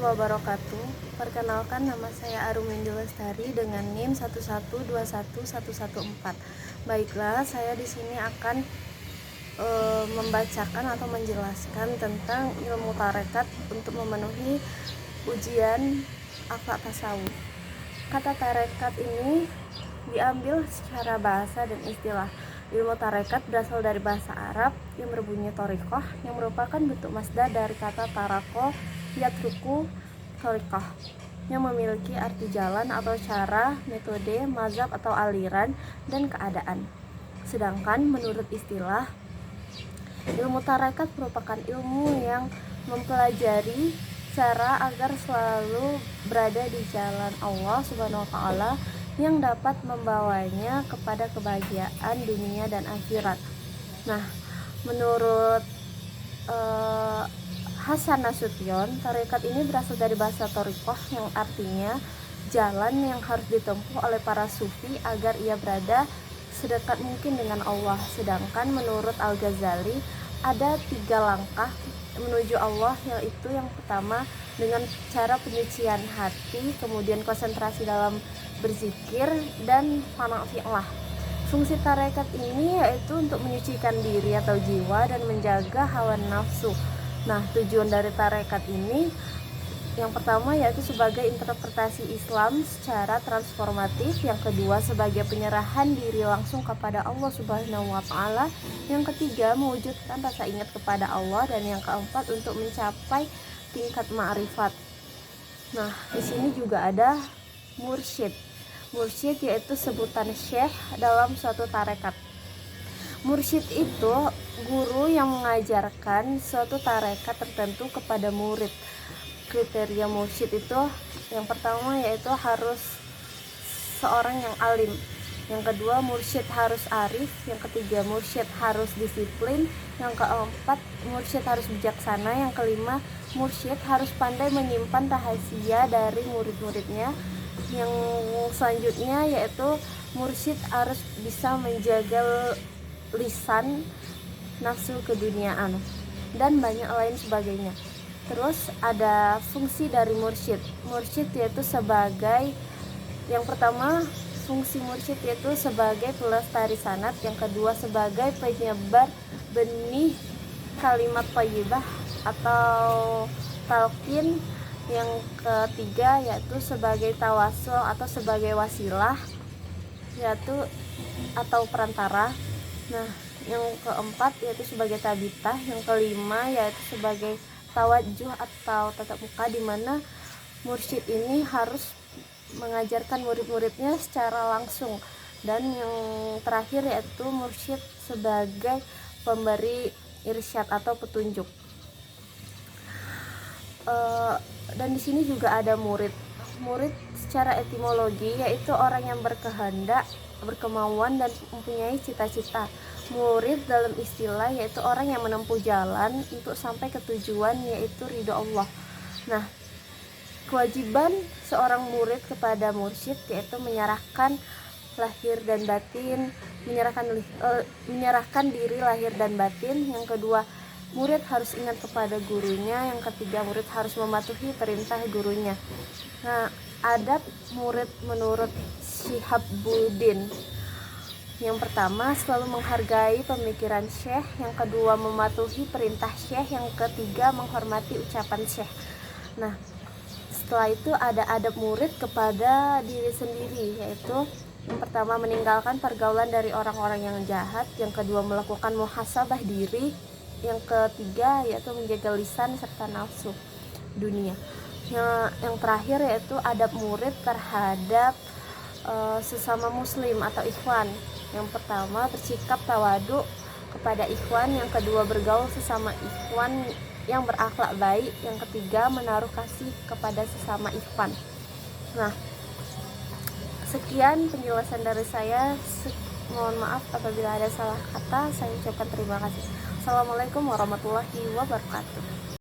wabarakatuh. Perkenalkan, nama saya Arum Windy Lestari dengan NIM 1121114. Baiklah, saya di sini akan membacakan atau menjelaskan tentang ilmu tarekat untuk memenuhi ujian akhlak tasawuf. Kata tarekat ini diambil secara bahasa dan istilah. Ilmu tarekat berasal dari bahasa Arab yang berbunyi torikoh, yang merupakan bentuk masdar dari kata tarako yatruku torikoh, yang memiliki arti jalan atau cara, metode, mazhab atau aliran, dan keadaan. Sedangkan menurut istilah, ilmu tarekat merupakan ilmu yang mempelajari cara agar selalu berada di jalan Allah Subhanahu wa Ta'ala yang dapat membawanya kepada kebahagiaan dunia dan akhirat. Nah, menurut Hasan Nasution, tarekat ini berasal dari bahasa torikoh yang artinya jalan yang harus ditempuh oleh para sufi agar ia berada sedekat mungkin dengan Allah. Sedangkan menurut Al-Ghazali, ada 3 langkah menuju Allah, yaitu yang pertama dengan cara penyucian hati, kemudian konsentrasi dalam berzikir, dan fana fi'lah. Fungsi tarekat ini yaitu untuk menyucikan diri atau jiwa dan menjaga hawa nafsu. Nah, tujuan dari tarekat ini yang pertama yaitu sebagai interpretasi Islam secara transformatif, yang kedua sebagai penyerahan diri langsung kepada Allah Subhanahu wa Ta'ala, yang ketiga mewujudkan rasa ingat kepada Allah, dan yang keempat untuk mencapai tingkat ma'rifat. Nah, di sini juga ada mursyid. Mursyid yaitu sebutan syekh dalam suatu tarekat. Mursyid itu guru yang mengajarkan suatu tarekat tertentu kepada murid. Kriteria mursyid itu yang pertama yaitu harus seorang yang alim, yang kedua mursyid harus arif, yang ketiga mursyid harus disiplin, yang keempat mursyid harus bijaksana, yang kelima mursyid harus pandai menyimpan rahasia dari murid-muridnya, yang selanjutnya yaitu mursyid harus bisa menjaga lisan, nafsu keduniaan, dan banyak lain sebagainya. Terus ada fungsi dari mursyid. Mursyid yaitu sebagai, yang pertama fungsi mursyid yaitu sebagai pelestari sanad, yang kedua sebagai penyebar benih kalimat thayyibah atau talqin, yang ketiga yaitu sebagai tawasul atau sebagai wasilah yaitu atau perantara. Nah, yang keempat yaitu sebagai tabitah, yang kelima yaitu sebagai tawajuh atau tatap muka, di mana mursyid ini harus mengajarkan murid-muridnya secara langsung, dan yang terakhir yaitu mursyid sebagai pemberi irsyad atau petunjuk. Dan di sini juga ada murid. Murid secara etimologi yaitu orang yang berkehendak, berkemauan, dan mempunyai cita-cita. Murid dalam istilah yaitu orang yang menempuh jalan untuk sampai ke tujuan, yaitu ridho Allah. Nah, kewajiban seorang murid kepada mursyid yaitu menyerahkan lahir dan batin, menyerahkan diri lahir dan batin. Yang kedua, murid harus ingat kepada gurunya. Yang ketiga, murid harus mematuhi perintah gurunya. Nah, adab murid menurut Syihabuddin, yang pertama selalu menghargai pemikiran syekh, yang kedua mematuhi perintah syekh, yang ketiga menghormati ucapan syekh. Nah, setelah itu ada adab murid kepada diri sendiri, yaitu yang pertama meninggalkan pergaulan dari orang-orang yang jahat, yang kedua melakukan muhasabah diri, yang ketiga yaitu menjaga lisan serta nafsu dunia. Yang terakhir yaitu adab murid terhadap sesama muslim atau ikhwan. Yang pertama bersikap tawadu kepada ikhwan, yang kedua bergaul sesama ikhwan yang berakhlak baik, yang ketiga menaruh kasih kepada sesama ikhwan. Nah, sekian penjelasan dari saya. Mohon maaf apabila ada salah kata. Saya ucapkan terima kasih. Assalamualaikum warahmatullahi wabarakatuh.